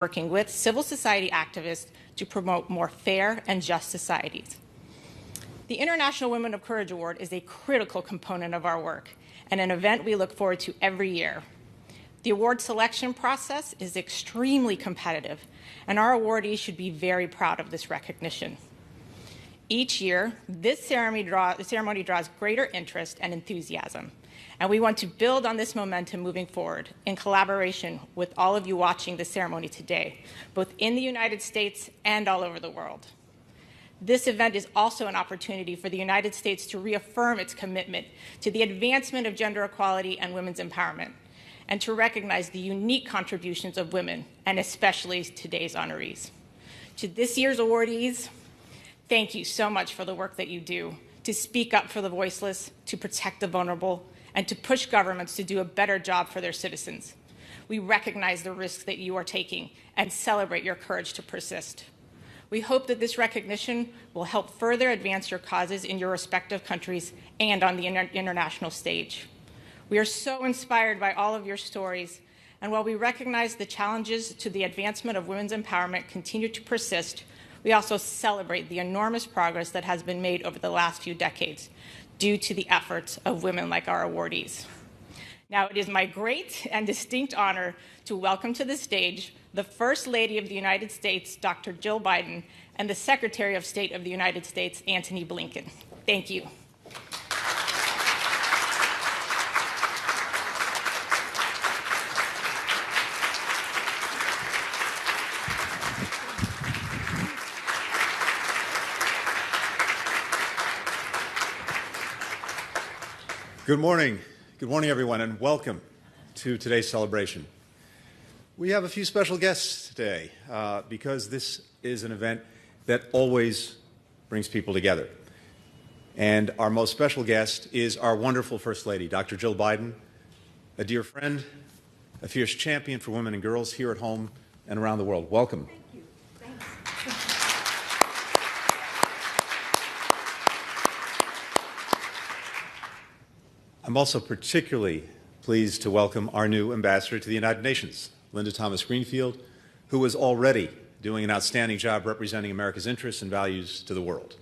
working with civil society activists to promote more fair and just societies. The International Women of Courage Award is a critical component of our work and an event we look forward to every year. The award selection process is extremely competitive, and our awardees should be very proud of this recognition. Each year, this ceremony draws greater interest and enthusiasm, and we want to build on this momentum moving forward in collaboration with all of you watching the ceremony today, both in the United States and all over the world. This event is also an opportunity for the United States to reaffirm its commitment to the advancement of gender equality and women's empowerment, and to recognize the unique contributions of women, and especially today's honorees. To this year's awardees, thank you so much for the work that you do to speak up for the voiceless, to protect the vulnerable, and to push governments to do a better job for their citizens. We recognize the risks that you are taking and celebrate your courage to persist. We hope that this recognition will help further advance your causes in your respective countries and on the international stage. We are so inspired by all of your stories, and while we recognize the challenges to the advancement of women's empowerment continue to persist, we also celebrate the enormous progress that has been made over the last few decades due to the efforts of women like our awardees. Now, it is my great and distinct honor to welcome to the stage the First Lady of the United States, Dr. Jill Biden, and the Secretary of State of the United States, Antony Blinken. Thank you. Good morning. Good morning, everyone, and welcome to today's celebration. We have a few special guests today because this is an event that always brings people together. And our most special guest is our wonderful First Lady, Dr. Jill Biden, a dear friend, a fierce champion for women and girls here at home and around the world. Welcome. Thank you. Thanks. I'm also particularly pleased to welcome our new ambassador to the United Nations, Linda Thomas-Greenfield, who is already doing an outstanding job representing America's interests and values to the world.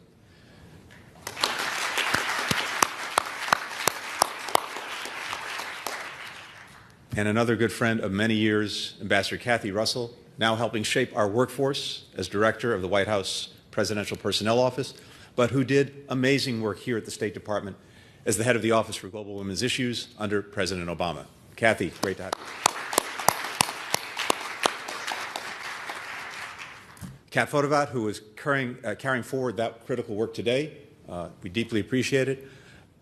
And another good friend of many years, Ambassador Kathy Russell, now helping shape our workforce as director of the White House Presidential Personnel Office, but who did amazing work here at the State Department as the head of the Office for Global Women's Issues under President Obama. Kathy, great to have you. Kat Fodevat, who is carrying forward that critical work today. We deeply appreciate it.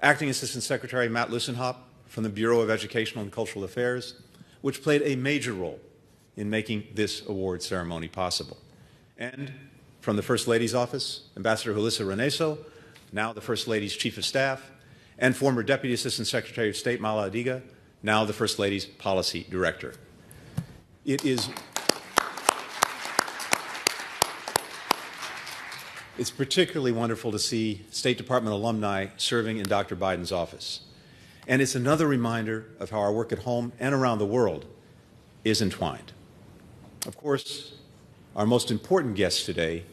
Acting Assistant Secretary Matt Lussenhop from the Bureau of Educational and Cultural Affairs, which played a major role in making this award ceremony possible. And from the First Lady's office, Ambassador Julissa Reneso, now the First Lady's Chief of Staff, and former Deputy Assistant Secretary of State Mala Adiga, now the First Lady's Policy Director. It's particularly wonderful to see State Department alumni serving in Dr. Biden's office. And it's another reminder of how our work at home and around the world is entwined. Of course, our most important guests today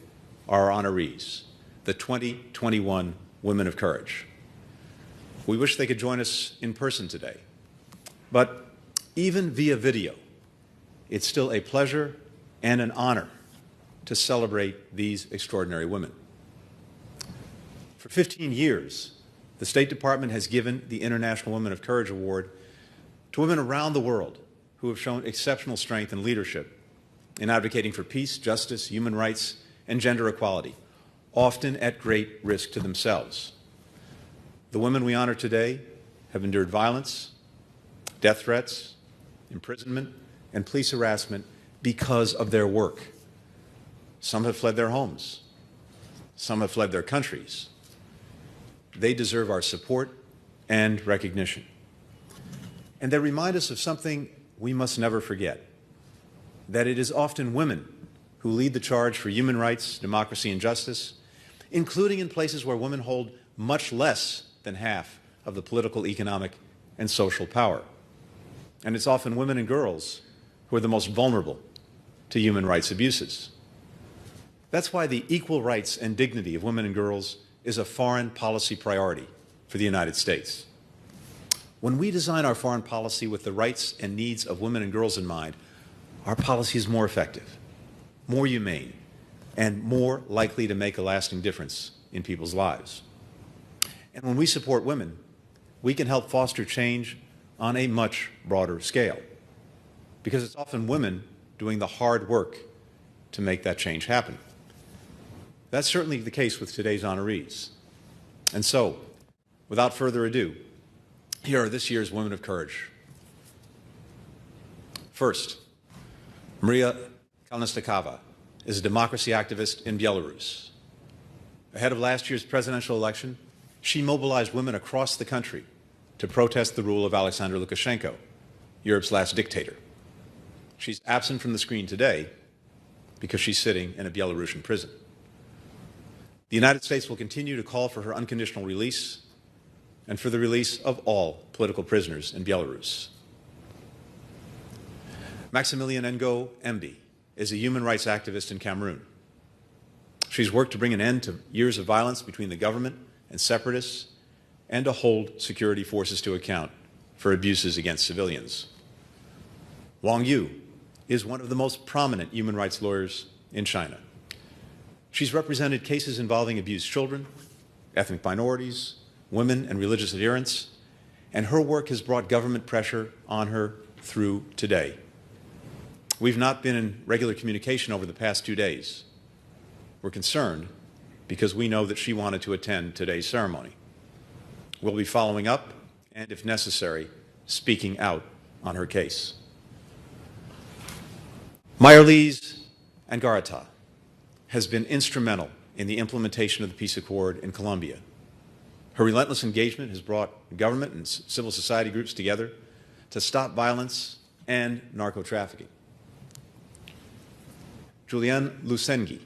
are our honorees, the 2021 Women of Courage. We wish they could join us in person today. But even via video, it's still a pleasure and an honor to celebrate these extraordinary women. For 15 years, the State Department has given the International Women of Courage Award to women around the world who have shown exceptional strength and leadership in advocating for peace, justice, human rights, and gender equality, often at great risk to themselves. The women we honor today have endured violence, death threats, imprisonment, and police harassment because of their work. Some have fled their homes. Some have fled their countries. They deserve our support and recognition. And they remind us of something we must never forget, that it is often women who lead the charge for human rights, democracy, and justice, including in places where women hold much less than half of the political, economic, and social power. And it's often women and girls who are the most vulnerable to human rights abuses. That's why the equal rights and dignity of women and girls is a foreign policy priority for the United States. When we design our foreign policy with the rights and needs of women and girls in mind, our policy is more effective, more humane, and more likely to make a lasting difference in people's lives. And when we support women, we can help foster change on a much broader scale, because it's often women doing the hard work to make that change happen. That's certainly the case with today's honorees. And so, without further ado, here are this year's Women of Courage. First, Maria Kalnesnikava is a democracy activist in Belarus. Ahead of last year's presidential election, she mobilized women across the country to protest the rule of Alexander Lukashenko, Europe's last dictator. She's absent from the screen today because she's sitting in a Belarusian prison. The United States will continue to call for her unconditional release and for the release of all political prisoners in Belarus. Maximilian Ngo Embi is a human rights activist in Cameroon. She's worked to bring an end to years of violence between the government and separatists and to hold security forces to account for abuses against civilians. Wang Yu is one of the most prominent human rights lawyers in China. She's represented cases involving abused children, ethnic minorities, women and religious adherents, and her work has brought government pressure on her through today. We've not been in regular communication over the past 2 days. We're concerned because we know that she wanted to attend today's ceremony. We'll be following up and, if necessary, speaking out on her case. Mayerlise Angarata has been instrumental in the implementation of the peace accord in Colombia. Her relentless engagement has brought government and civil society groups together to stop violence and narco-trafficking. Julian Lusengui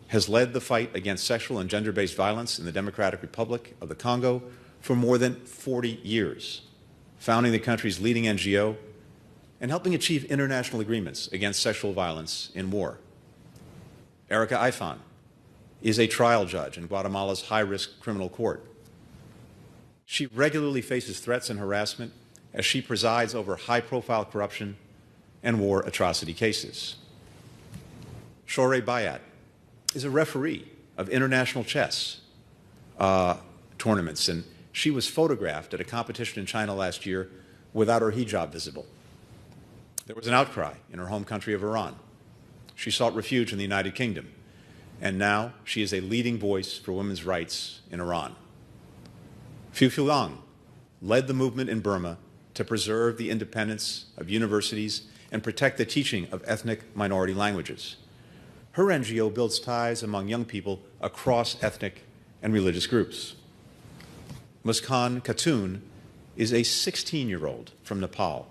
has led the fight against sexual and gender-based violence in the Democratic Republic of the Congo for more than 40 years, founding the country's leading NGO and helping achieve international agreements against sexual violence in war. Erica Ifan is a trial judge in Guatemala's high-risk criminal court. She regularly faces threats and harassment as she presides over high-profile corruption and war atrocity cases. Shorey Bayat is a referee of international chess tournaments, and she was photographed at a competition in China last year without her hijab visible. There was an outcry in her home country of Iran. She sought refuge in the United Kingdom, and now she is a leading voice for women's rights in Iran. Phu Phulang led the movement in Burma to preserve the independence of universities and protect the teaching of ethnic minority languages. Her NGO builds ties among young people across ethnic and religious groups. Muskan Khatun is a 16-year-old from Nepal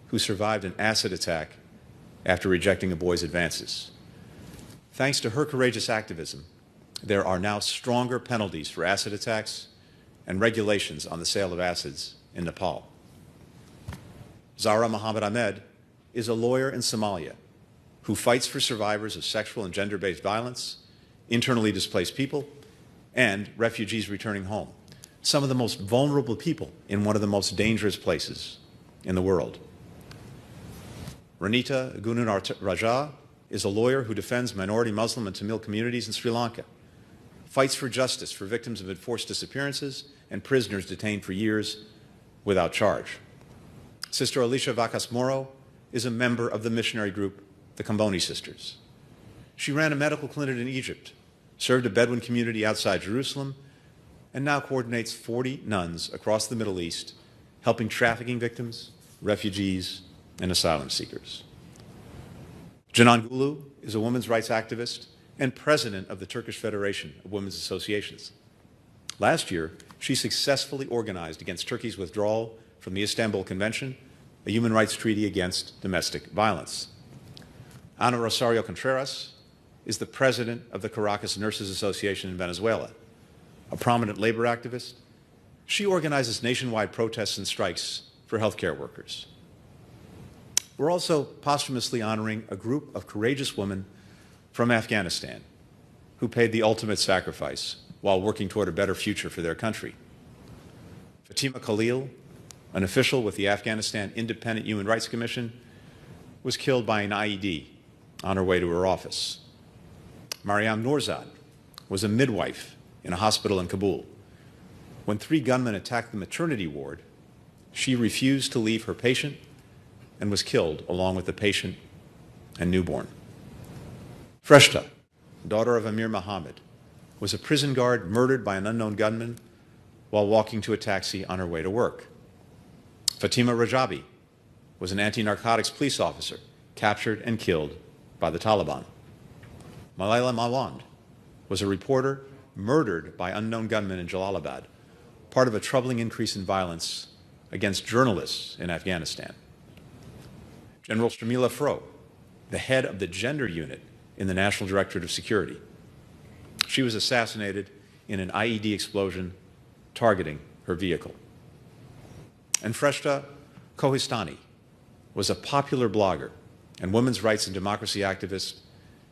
who survived an acid attack after rejecting a boy's advances. Thanks to her courageous activism, there are now stronger penalties for acid attacks and regulations on the sale of acids in Nepal. Zahra Mohammed Ahmed is a lawyer in Somalia who fights for survivors of sexual and gender-based violence, internally displaced people, and refugees returning home, some of the most vulnerable people in one of the most dangerous places in the world. Ranita Gununaraja is a lawyer who defends minority Muslim and Tamil communities in Sri Lanka, fights for justice for victims of enforced disappearances and prisoners detained for years without charge. Sister Alicia Vacas Moro is a member of the missionary group, the Kamboni Sisters. She ran a medical clinic in Egypt, served a Bedouin community outside Jerusalem, and now coordinates 40 nuns across the Middle East, helping trafficking victims, refugees, and asylum seekers. Canan Gulu is a women's rights activist and president of the Turkish Federation of Women's Associations. Last year, she successfully organized against Turkey's withdrawal from the Istanbul Convention, a human rights treaty against domestic violence. Ana Rosario Contreras is the president of the Caracas Nurses Association in Venezuela, a prominent labor activist. She organizes nationwide protests and strikes for healthcare workers. We're also posthumously honoring a group of courageous women from Afghanistan who paid the ultimate sacrifice while working toward a better future for their country. Fatima Khalil, an official with the Afghanistan Independent Human Rights Commission, was killed by an IED on her way to her office. Mariam Nourzad was a midwife in a hospital in Kabul. When 3 gunmen attacked the maternity ward, she refused to leave her patient and was killed along with the patient and newborn. Freshta, daughter of Amir Mohammed, was a prison guard murdered by an unknown gunman while walking to a taxi on her way to work. Fatima Rajabi was an anti-narcotics police officer captured and killed by the Taliban. Malayla Mawand was a reporter murdered by unknown gunmen in Jalalabad, part of a troubling increase in violence against journalists in Afghanistan. General Shamila Froh, the head of the gender unit in the National Directorate of Security. She was assassinated in an IED explosion targeting her vehicle. And Freshta Kohistani was a popular blogger and women's rights and democracy activist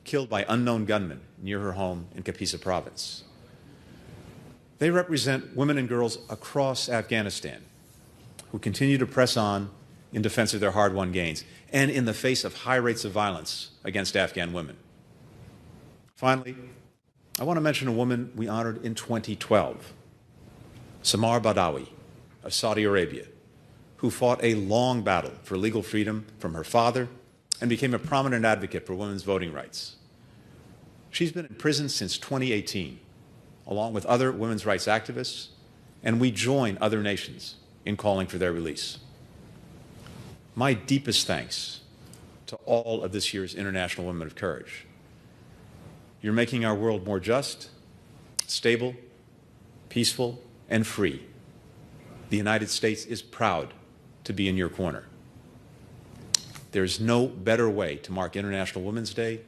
killed by unknown gunmen near her home in Kapisa province. They represent women and girls across Afghanistan who continue to press on in defense of their hard-won gains and in the face of high rates of violence against Afghan women. Finally, I want to mention a woman we honored in 2012, Samar Badawi of Saudi Arabia, who fought a long battle for legal freedom from her father and became a prominent advocate for women's voting rights. She's been in prison since 2018, along with other women's rights activists, and we join other nations in calling for their release. My deepest thanks to all of this year's International Women of Courage. You're making our world more just, stable, peaceful, and free. The United States is proud to be in your corner. There's no better way to mark International Women's Day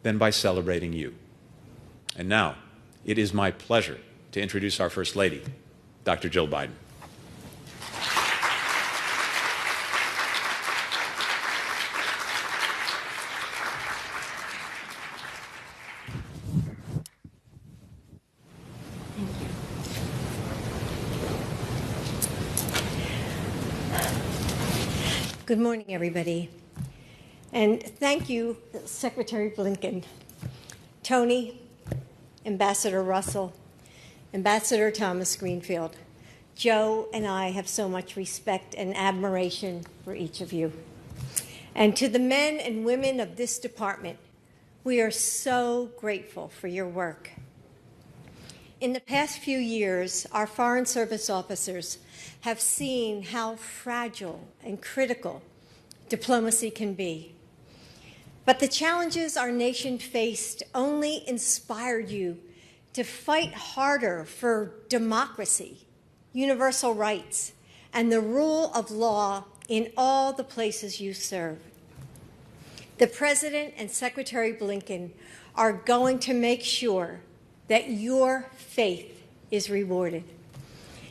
than by celebrating you. And now, it is my pleasure to introduce our First Lady, Dr. Jill Biden. Good morning, everybody. And thank you, Secretary Blinken, Tony, Ambassador Russell, Ambassador Thomas Greenfield. Joe and I have so much respect and admiration for each of you. And to the men and women of this department, we are so grateful for your work. In the past few years, our Foreign Service officers have seen how fragile and critical diplomacy can be. But the challenges our nation faced only inspired you to fight harder for democracy, universal rights, and the rule of law in all the places you serve. The President and Secretary Blinken are going to make sure that your faith is rewarded.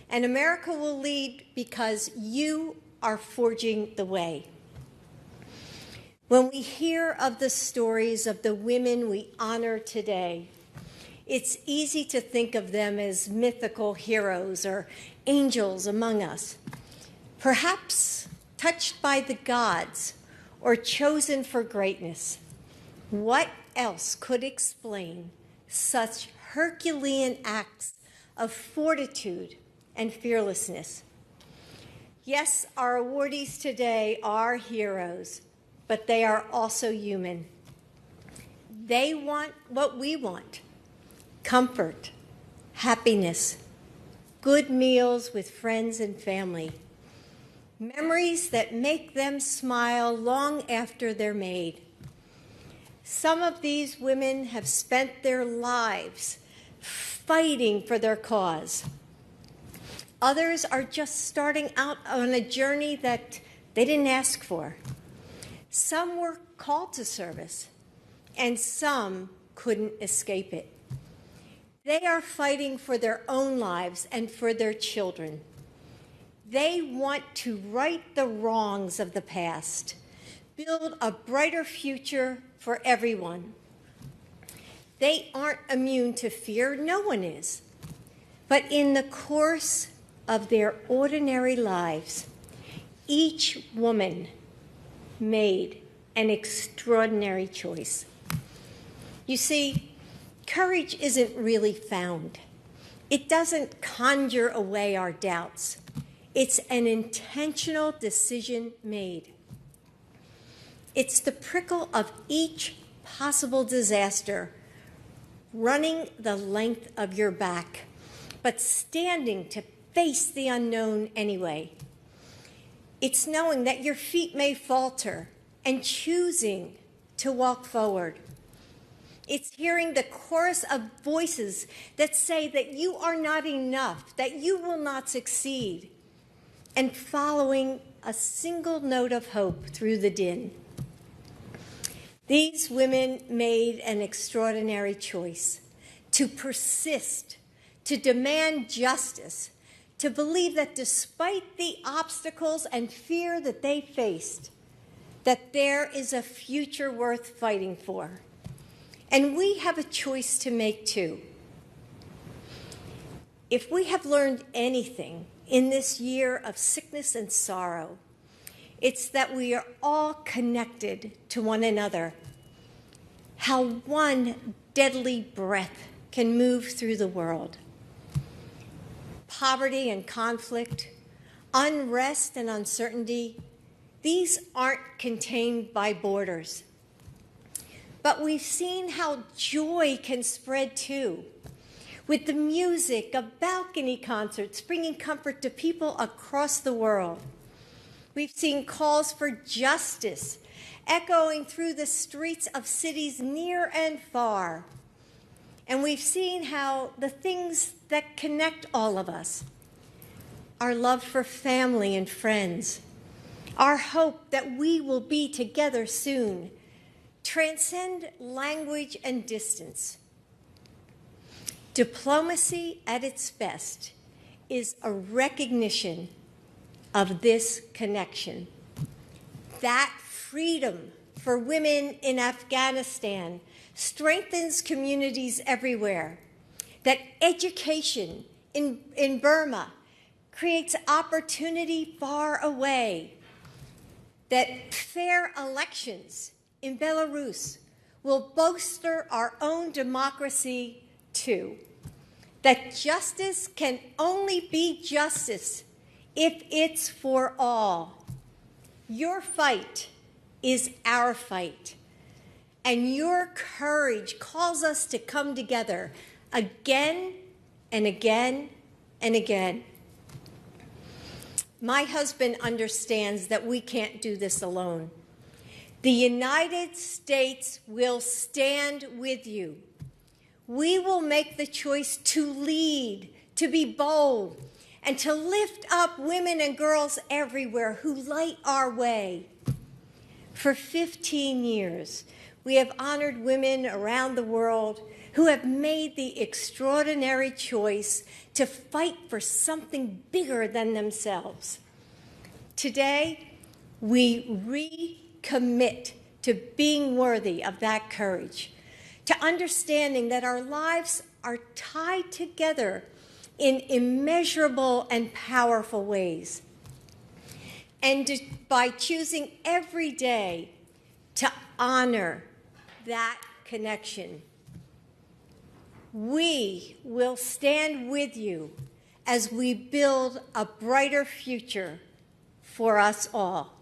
And America will lead because you are forging the way. When we hear of the stories of the women we honor today, it's easy to think of them as mythical heroes or angels among us, perhaps touched by the gods or chosen for greatness. What else could explain such Herculean acts of fortitude and fearlessness? Yes, our awardees today are heroes, but they are also human. They want what we want: comfort, happiness, good meals with friends and family, memories that make them smile long after they're made. Some of these women have spent their lives fighting for their cause. Others are just starting out on a journey that they didn't ask for. Some were called to service, and some couldn't escape it. They are fighting for their own lives and for their children. They want to right the wrongs of the past, build a brighter future for everyone. They aren't immune to fear, no one is. But in the course of their ordinary lives, each woman made an extraordinary choice. You see, courage isn't really found. It doesn't conjure away our doubts. It's an intentional decision made. It's the prickle of each possible disaster running the length of your back, but standing to face the unknown anyway. It's knowing that your feet may falter and choosing to walk forward. It's hearing the chorus of voices that say that you are not enough, that you will not succeed, and following a single note of hope through the din. These women made an extraordinary choice to persist, to demand justice, to believe that despite the obstacles and fear that they faced, that there is a future worth fighting for. And we have a choice to make too. If we have learned anything in this year of sickness and sorrow, it's that we are all connected to one another. How one deadly breath can move through the world. Poverty and conflict, unrest and uncertainty, these aren't contained by borders. But we've seen how joy can spread too, with the music of balcony concerts bringing comfort to people across the world. We've seen calls for justice echoing through the streets of cities near and far. And we've seen how the things that connect all of us, our love for family and friends, our hope that we will be together soon, transcend language and distance. Diplomacy at its best is a recognition of this connection. That freedom for women in Afghanistan strengthens communities everywhere. That education in Burma creates opportunity far away. That fair elections in Belarus will bolster our own democracy too. That justice can only be justice if it's for all. Your fight is our fight, and your courage calls us to come together again and again and again. My husband understands that we can't do this alone. The United States will stand with you. We will make the choice to lead, to be bold, and to lift up women and girls everywhere who light our way. For 15 years, we have honored women around the world who have made the extraordinary choice to fight for something bigger than themselves. Today, we recommit to being worthy of that courage, to understanding that our lives are tied together in immeasurable and powerful ways. And by choosing every day to honor that connection, we will stand with you as we build a brighter future for us all.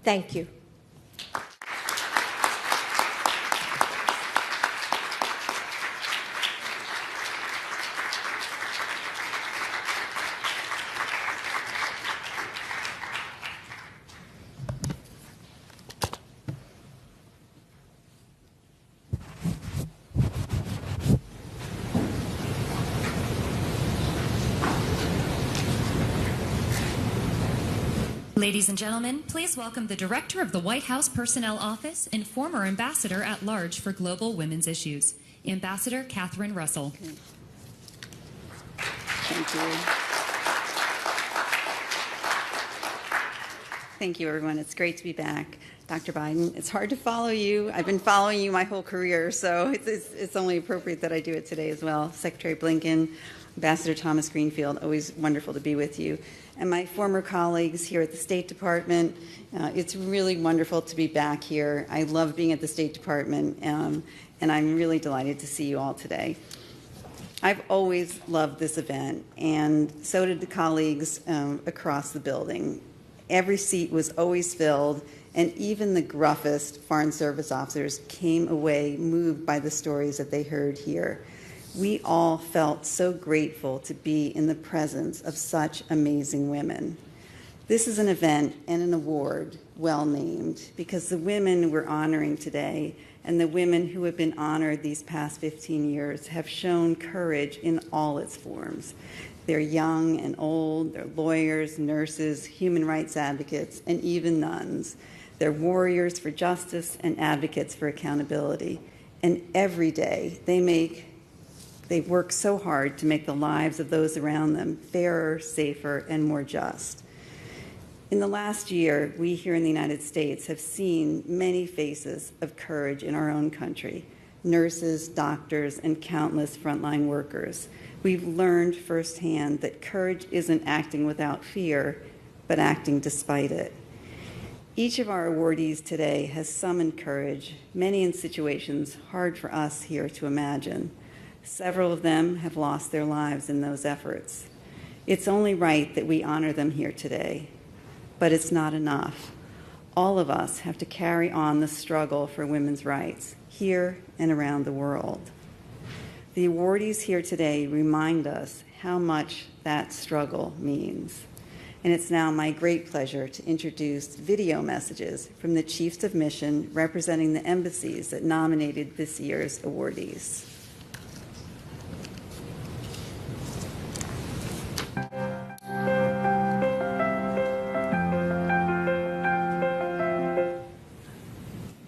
Thank you. Ladies and gentlemen, please welcome the Director of the White House Personnel Office and former Ambassador at Large for Global Women's Issues, Ambassador Catherine Russell. Thank you. Thank you, everyone. It's great to be back. Dr. Biden. It's hard to follow you. I've been following you my whole career, so it's only appropriate that I do it today as well. Secretary Blinken, Ambassador Thomas Greenfield, always wonderful to be with you. And my former colleagues here at the State Department, it's really wonderful to be back here. I love being at the State Department, and I'm really delighted to see you all today. I've always loved this event, and so did the colleagues across the building. Every seat was always filled, and even the gruffest Foreign Service officers came away moved by the stories that they heard here. We all felt so grateful to be in the presence of such amazing women. This is an event and an award well named, because the women we're honoring today and the women who have been honored these past 15 years have shown courage in all its forms. They're young and old, they're lawyers, nurses, human rights advocates, and even nuns. They're warriors for justice and advocates for accountability. And every day they work so hard to make the lives of those around them fairer, safer, and more just. In the last year, we here in the United States have seen many faces of courage in our own country: nurses, doctors, and countless frontline workers. We've learned firsthand that courage isn't acting without fear, but acting despite it. Each of our awardees today has summoned courage, many in situations hard for us here to imagine. Several of them have lost their lives in those efforts. It's only right that we honor them here today, but it's not enough. All of us have to carry on the struggle for women's rights here and around the world. The awardees here today remind us how much that struggle means. And it's now my great pleasure to introduce video messages from the Chiefs of Mission representing the embassies that nominated this year's awardees.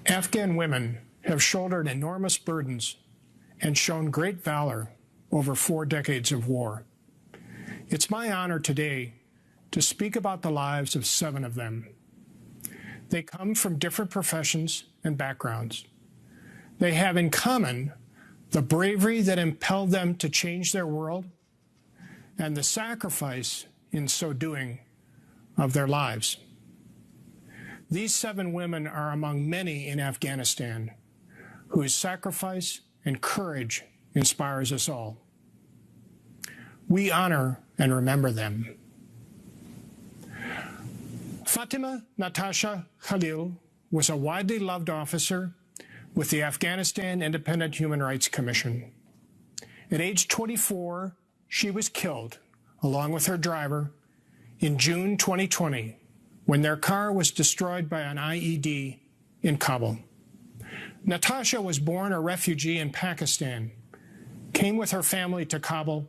Afghan women have shouldered enormous burdens and shown great valor over 4 decades of war. It's my honor today to speak about the lives of 7 of them. They come from different professions and backgrounds. They have in common the bravery that impelled them to change their world and the sacrifice in so doing of their lives. These 7 women are among many in Afghanistan whose sacrifice and courage inspires us all. We honor and remember them. Fatima Natasha Khalil was a widely loved officer with the Afghanistan Independent Human Rights Commission. At age 24, she was killed, along with her driver, in June 2020, when their car was destroyed by an IED in Kabul. Natasha was born a refugee in Pakistan, came with her family to Kabul,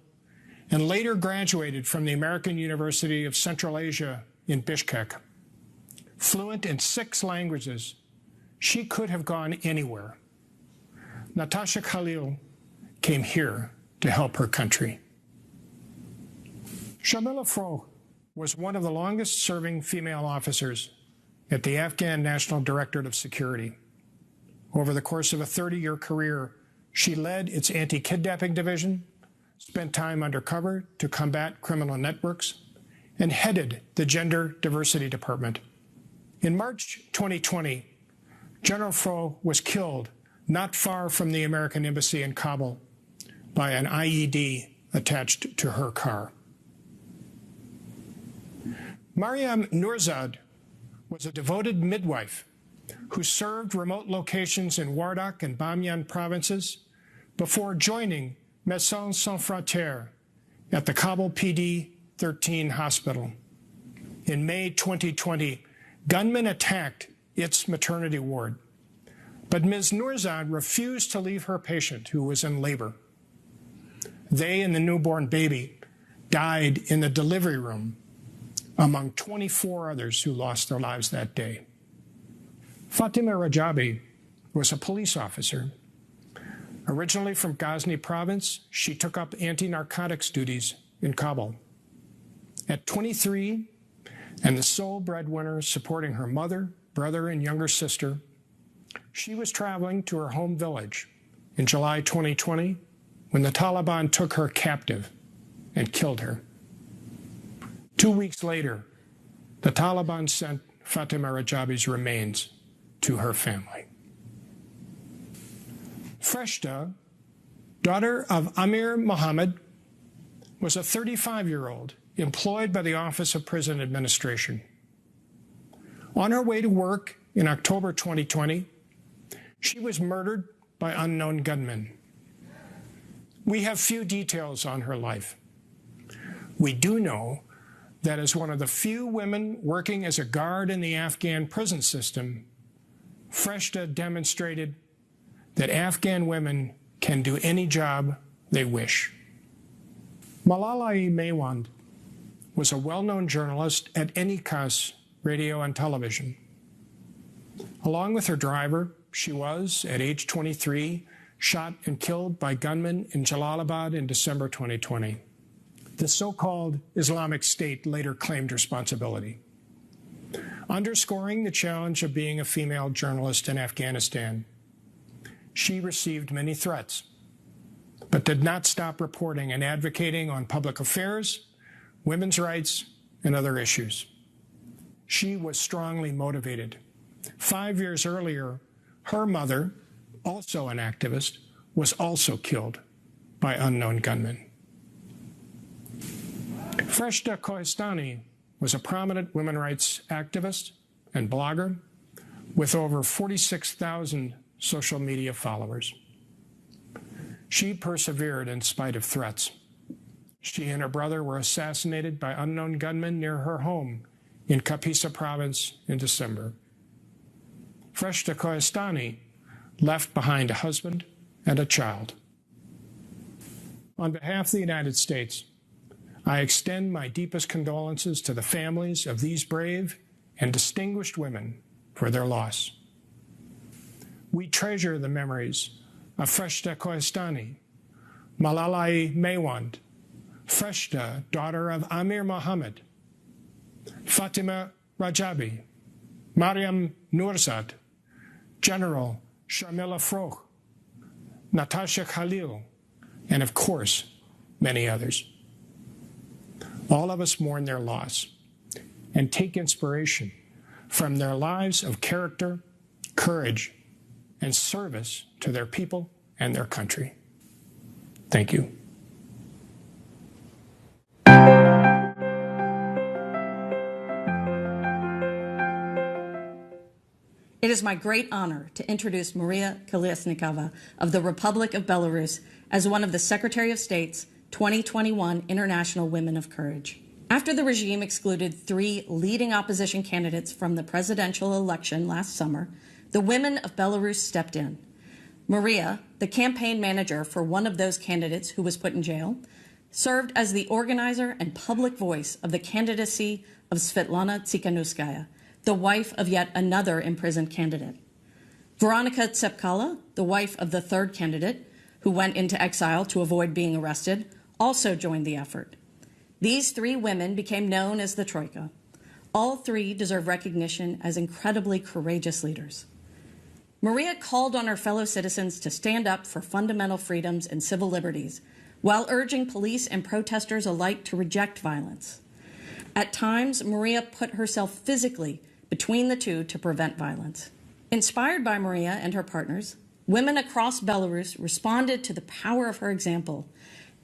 and later graduated from the American University of Central Asia in Bishkek. Fluent in 6 languages, she could have gone anywhere. Natasha Khalil came here to help her country. Shamila Froh was one of the longest-serving female officers at the Afghan National Directorate of Security. Over the course of a 30-year career, she led its anti-kidnapping division, spent time undercover to combat criminal networks, and headed the Gender Diversity Department. In March 2020, General Froh was killed not far from the American Embassy in Kabul by an IED attached to her car. Mariam Nourzad was a devoted midwife who served remote locations in Wardak and Bamyan provinces before joining Médecins Sans Frontières at the Kabul PD-13 hospital. In May 2020, gunmen attacked its maternity ward, but Ms. Nourzad refused to leave her patient who was in labor. They and the newborn baby died in the delivery room, among 24 others who lost their lives that day. Fatima Rajabi was a police officer. Originally from Ghazni province, she took up anti-narcotics duties in Kabul. At 23, and the sole breadwinner supporting her mother, brother and younger sister, she was traveling to her home village in July 2020 when the Taliban took her captive and killed her. 2 weeks later, the Taliban sent Fatima Rajabi's remains to her family. Freshta, daughter of Amir Mohammed, was a 35-year-old employed by the Office of Prison Administration. On her way to work in October 2020, she was murdered by unknown gunmen. We have few details on her life. We do know that as one of the few women working as a guard in the Afghan prison system, Freshta demonstrated that Afghan women can do any job they wish. Malalai Maiwand was a well-known journalist at Enika's radio and television. Along with her driver, she was, at age 23, shot and killed by gunmen in Jalalabad in December 2020. The so-called Islamic State later claimed responsibility. Underscoring the challenge of being a female journalist in Afghanistan, she received many threats, but did not stop reporting and advocating on public affairs, women's rights, and other issues. She was strongly motivated. 5 years earlier, her mother, also an activist, was also killed by unknown gunmen. Freshta Kohestani was a prominent women's rights activist and blogger with over 46,000 social media followers. She persevered in spite of threats. She and her brother were assassinated by unknown gunmen near her home in Kapisa province in December. Freshta Kohestani left behind a husband and a child. On behalf of the United States, I extend my deepest condolences to the families of these brave and distinguished women for their loss. We treasure the memories of Freshta Kohestani, Malalai Maiwand, Freshta, daughter of Amir Mohammed, Fatima Rajabi, Mariam Nourzad, General Sharmila Froch, Natasha Khalil, and of course, many others. All of us mourn their loss and take inspiration from their lives of character, courage, and service to their people and their country. Thank you. It is my great honor to introduce Maria Kolesnikova of the Republic of Belarus as one of the Secretary of State's 2021 International Women of Courage. After the regime excluded 3 leading opposition candidates from the presidential election last summer, the women of Belarus stepped in. Maria, the campaign manager for one of those candidates who was put in jail, served as the organizer and public voice of the candidacy of Svetlana Tsikhanouskaya, the wife of yet another imprisoned candidate. Veronika Tsepkala, the wife of the 3rd candidate, who went into exile to avoid being arrested, also joined the effort. These 3 women became known as the Troika. All 3 deserve recognition as incredibly courageous leaders. Maria called on her fellow citizens to stand up for fundamental freedoms and civil liberties, while urging police and protesters alike to reject violence. At times, Maria put herself physically between the two to prevent violence. Inspired by Maria and her partners, women across Belarus responded to the power of her example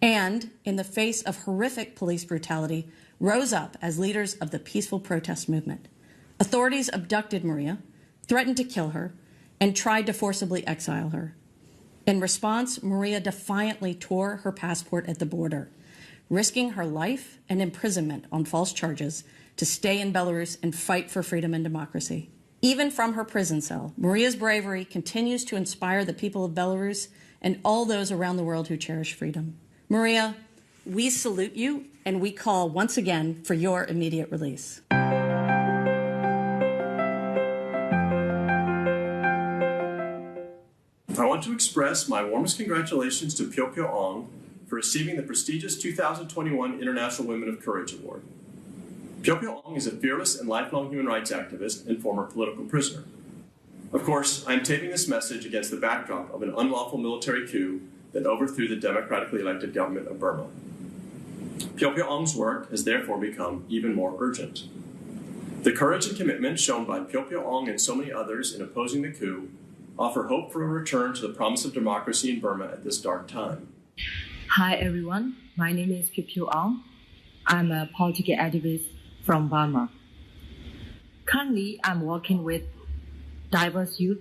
and, in the face of horrific police brutality, rose up as leaders of the peaceful protest movement. Authorities abducted Maria, threatened to kill her, and tried to forcibly exile her. In response, Maria defiantly tore her passport at the border, risking her life and imprisonment on false charges to stay in Belarus and fight for freedom and democracy. Even from her prison cell, Maria's bravery continues to inspire the people of Belarus and all those around the world who cherish freedom. Maria, we salute you, and we call once again for your immediate release. I want to express my warmest congratulations to Pyo Pyo Ong for receiving the prestigious 2021 International Women of Courage Award. Pyo Pyo Aung is a fearless and lifelong human rights activist and former political prisoner. Of course, I am taping this message against the backdrop of an unlawful military coup that overthrew the democratically elected government of Burma. Pyo Pyo Aung's work has therefore become even more urgent. The courage and commitment shown by Pyo Pyo Aung and so many others in opposing the coup offer hope for a return to the promise of democracy in Burma at this dark time. Hi everyone, my name is Pyo Pyo Aung. I'm a political activist from Burma. Currently, I'm working with diverse youth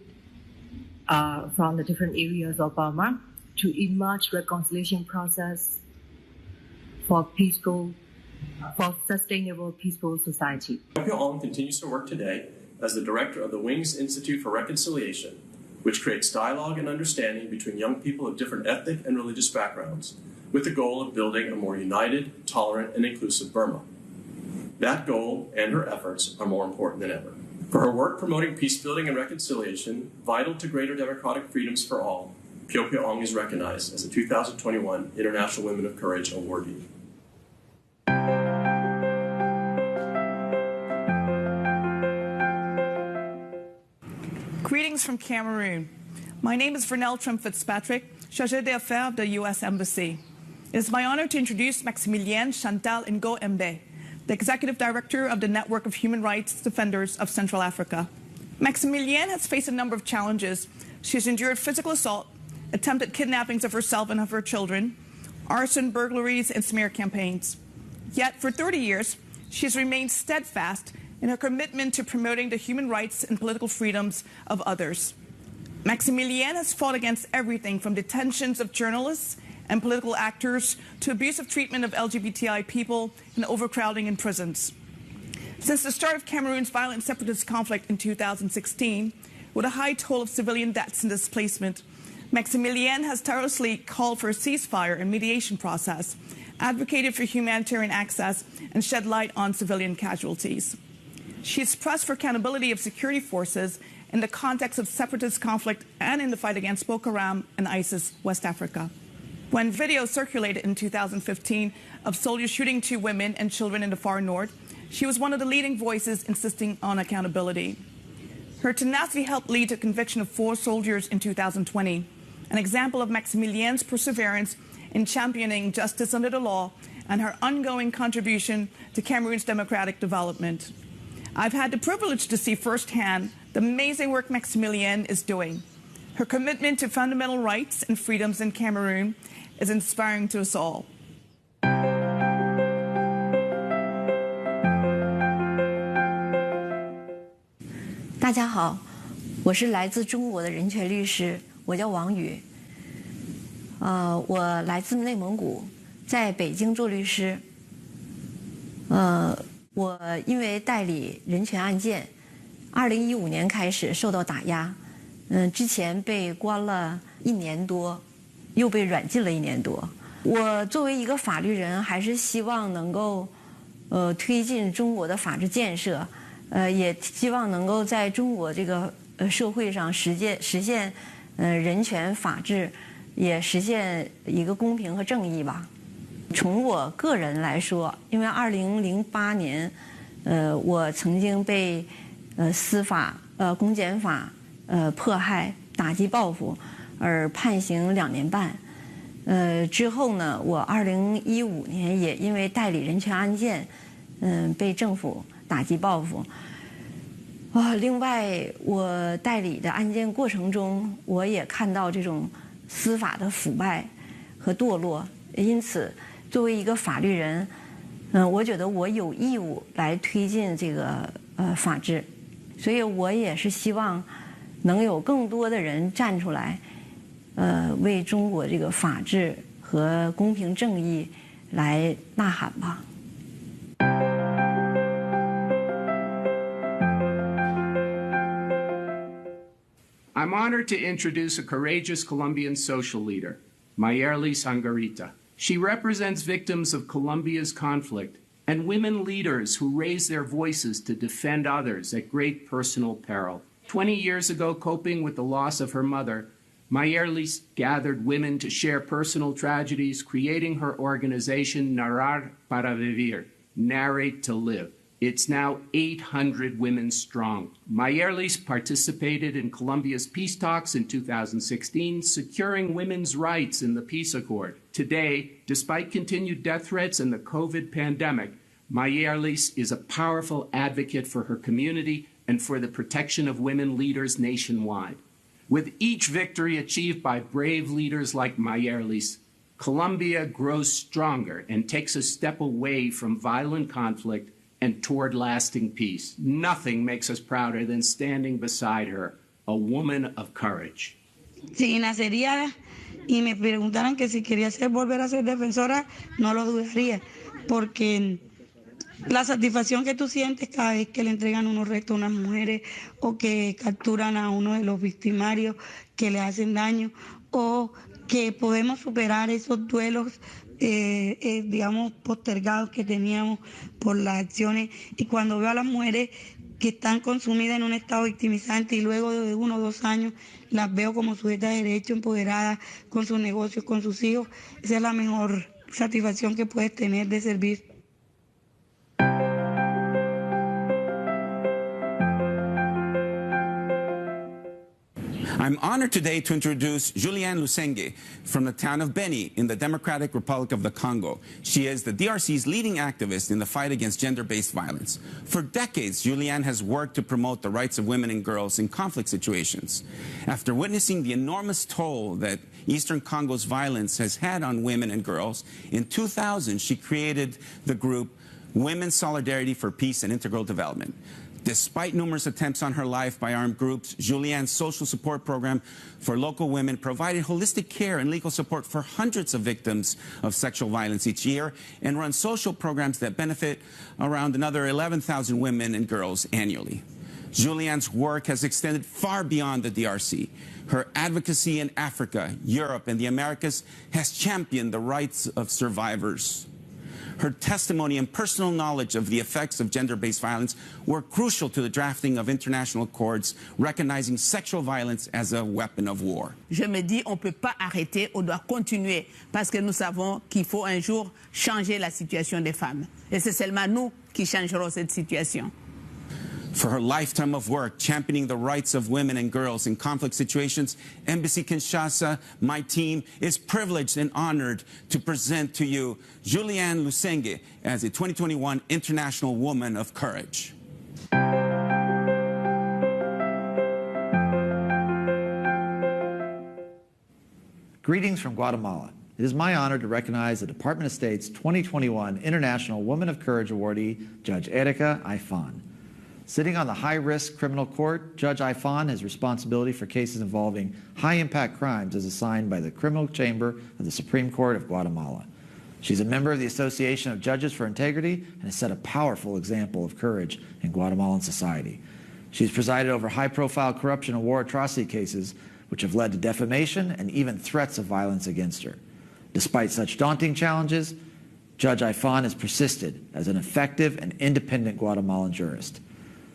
from the different areas of Burma to emerge reconciliation process for sustainable, peaceful society. Pyo Pyo Aung continues to work today as the director of the Wings Institute for Reconciliation, which creates dialogue and understanding between young people of different ethnic and religious backgrounds, with the goal of building a more united, tolerant, and inclusive Burma. That goal and her efforts are more important than ever. For her work promoting peace building and reconciliation, vital to greater democratic freedoms for all, Pyo Pyo Aung is recognized as a 2021 International Women of Courage awardee. Greetings from Cameroon. My name is Vernelle Trump-Fitzpatrick, Chargé d'Affaires of the U.S. Embassy. It is my honor to introduce Maximilienne Chantal Ngo Mbe, the Executive Director of the Network of Human Rights Defenders of Central Africa. Maximilienne has faced a number of challenges. She has endured physical assault, attempted kidnappings of herself and of her children, arson, burglaries, and smear campaigns. Yet, for 30 years, she has remained steadfast in her commitment to promoting the human rights and political freedoms of others. Maximilienne has fought against everything from detentions of journalists and political actors to abusive treatment of LGBTI people and overcrowding in prisons. Since the start of Cameroon's violent separatist conflict in 2016, with a high toll of civilian deaths and displacement, Maximilienne has tirelessly called for a ceasefire and mediation process, advocated for humanitarian access, and shed light on civilian casualties. She has pressed for accountability of security forces in the context of separatist conflict and in the fight against Boko Haram and ISIS West Africa. When video circulated in 2015 of soldiers shooting 2 women and children in the far north, she was one of the leading voices insisting on accountability. Her tenacity helped lead to the conviction of 4 soldiers in 2020, an example of Maximilienne's perseverance in championing justice under the law and her ongoing contribution to Cameroon's democratic development. I've had the privilege to see firsthand the amazing work Maximilienne is doing. Her commitment to fundamental rights and freedoms in Cameroon is inspiring to us all. 大家好，我是来自中国的人权律师，我叫王宇。我来自内蒙古，在北京做律师。我因为代理人权案件，2015年开始受到打压，之前被关了1年多，又被软禁了1年多。我作为一个法律人，还是希望能够推进中国的法治建设，也希望能够在中国这个社会上实现人权法治，也实现一个公平和正义吧。从我个人来说，因为2008年，我曾经被司法公检法迫害、打击报复而判刑2年半。之后呢，我2015年也因为代理人权案件，被政府打击报复。另外，我代理的案件过程中，我也看到这种司法的腐败和堕落，因此，作为一个法律人，我觉得我有义务来推进这个法治，所以我也是希望能有更多的人站出来，为中国这个法治和公平正义来呐喊吧。I'm honored to introduce a courageous Colombian social leader, Mayerly Sangarita. She represents victims of Colombia's conflict and women leaders who raise their voices to defend others at great personal peril. 20 years ago, coping with the loss of her mother, Mayerly gathered women to share personal tragedies, creating her organization Narrar para Vivir, Narrate to Live. It's now 800 women strong. Mayerlis participated in Colombia's peace talks in 2016, securing women's rights in the peace accord. Today, despite continued death threats and the COVID pandemic, Mayerlis is a powerful advocate for her community and for the protection of women leaders nationwide. With each victory achieved by brave leaders like Mayerlis, Colombia grows stronger and takes a step away from violent conflict and toward lasting peace. Nothing makes us prouder than standing beside her, a woman of courage. Si nacería y me preguntaran que si quería volver a ser defensora, no lo dudaría, porque la satisfacción que tú sientes cada vez que le entregan unos restos a unas mujeres o que capturan a uno de los victimarios que le hacen daño o que podemos superar esos duelos digamos, postergados que teníamos por las acciones. Y cuando veo a las mujeres que están consumidas en un estado victimizante y luego de 1 o 2 años las veo como sujetas de derecho, empoderadas con sus negocios, con sus hijos, esa es la mejor satisfacción que puedes tener de servir. I'm honored today to introduce Julianne Lusenge from the town of Beni in the Democratic Republic of the Congo. She is the DRC's leading activist in the fight against gender-based violence. For decades, Julianne has worked to promote the rights of women and girls in conflict situations. After witnessing the enormous toll that Eastern Congo's violence has had on women and girls, in 2000, she created the group Women's Solidarity for Peace and Integral Development. Despite numerous attempts on her life by armed groups, Julianne's social support program for local women provided holistic care and legal support for hundreds of victims of sexual violence each year and runs social programs that benefit around another 11,000 women and girls annually. Julianne's work has extended far beyond the DRC. Her advocacy in Africa, Europe, and the Americas has championed the rights of survivors. Her testimony and personal knowledge of the effects of gender-based violence were crucial to the drafting of international accords recognizing sexual violence as a weapon of war. Je me dis, on ne peut pas arrêter, on doit continuer, parce que nous savons qu'il faut un jour changer la situation des femmes. Et c'est seulement nous qui changerons cette situation. For her lifetime of work championing the rights of women and girls in conflict situations, Embassy Kinshasa, my team, is privileged and honored to present to you Julianne Lusenge as a 2021 International Woman of Courage. Greetings from Guatemala. It is my honor to recognize the Department of State's 2021 International Woman of Courage awardee, Judge Erika Aifan. Sitting on the high-risk criminal court, Judge Aifan has responsibility for cases involving high-impact crimes as assigned by the Criminal Chamber of the Supreme Court of Guatemala. She's a member of the Association of Judges for Integrity and has set a powerful example of courage in Guatemalan society. She's presided over high-profile corruption and war atrocity cases which have led to defamation and even threats of violence against her. Despite such daunting challenges, Judge Aifan has persisted as an effective and independent Guatemalan jurist.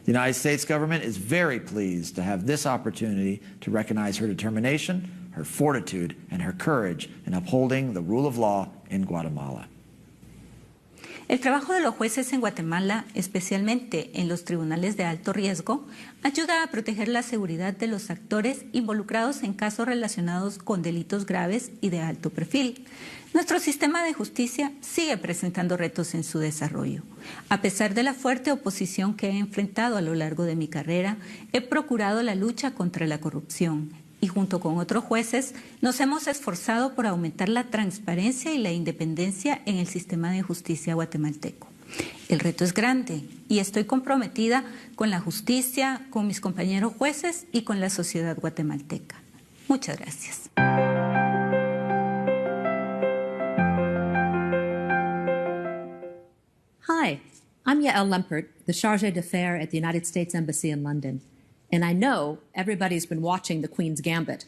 The United States government is very pleased to have this opportunity to recognize her determination, her fortitude, and her courage in upholding the rule of law in Guatemala. El trabajo de los jueces en Guatemala, especialmente en los tribunales de alto riesgo, ayuda a proteger la seguridad de los actores involucrados en casos relacionados con delitos graves y de alto perfil. Nuestro sistema de justicia sigue presentando retos en su desarrollo. A pesar de la fuerte oposición que he enfrentado a lo largo de mi carrera, he procurado la lucha contra la corrupción y junto con otros jueces nos hemos esforzado por aumentar la transparencia y la independencia en el sistema de justicia guatemalteco. El reto es grande y estoy comprometida con la justicia, con mis compañeros jueces y con la sociedad guatemalteca. Muchas gracias. Hi, I'm Yael Lempert, the Chargé d'Affaires at the United States Embassy in London. And I know everybody's been watching The Queen's Gambit.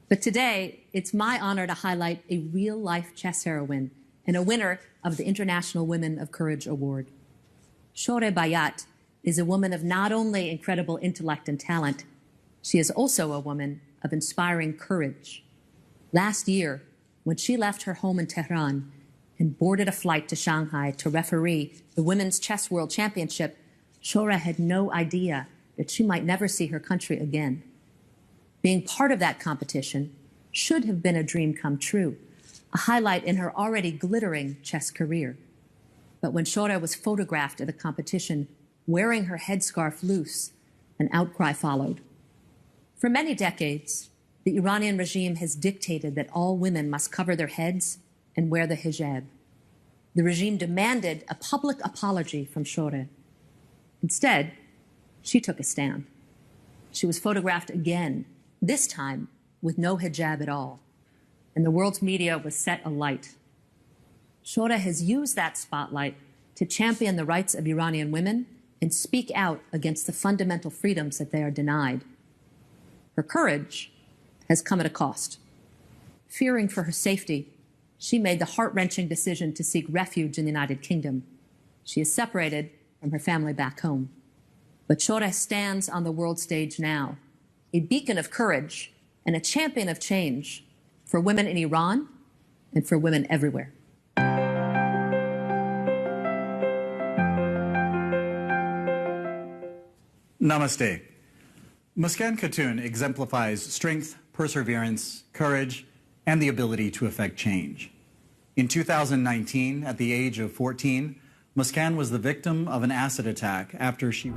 But today, it's my honor to highlight a real-life chess heroine and a winner of the International Women of Courage Award. Shore Bayat is a woman of not only incredible intellect and talent, she is also a woman of inspiring courage. Last year, when she left her home in Tehran and boarded a flight to Shanghai to referee the Women's Chess World Championship, Shora had no idea that she might never see her country again. Being part of that competition should have been a dream come true, a highlight in her already glittering chess career. But when Shora was photographed at the competition wearing her headscarf loose, an outcry followed. For many decades, the Iranian regime has dictated that all women must cover their heads and wear the hijab. The regime demanded a public apology from Shora. Instead, she took a stand. She was photographed again, this time with no hijab at all, and the world's media was set alight. Shora has used that spotlight to champion the rights of Iranian women and speak out against the fundamental freedoms that they are denied. Her courage has come at a cost. Fearing for her safety, she made the heart-wrenching decision to seek refuge in the United Kingdom. She is separated from her family back home. But Shora stands on the world stage now, a beacon of courage and a champion of change for women in Iran and for women everywhere. Namaste. Muskan Khatun exemplifies strength, perseverance, courage, and the ability to effect change. In 2019, at the age of 14, Muskan was the victim of an acid attack after she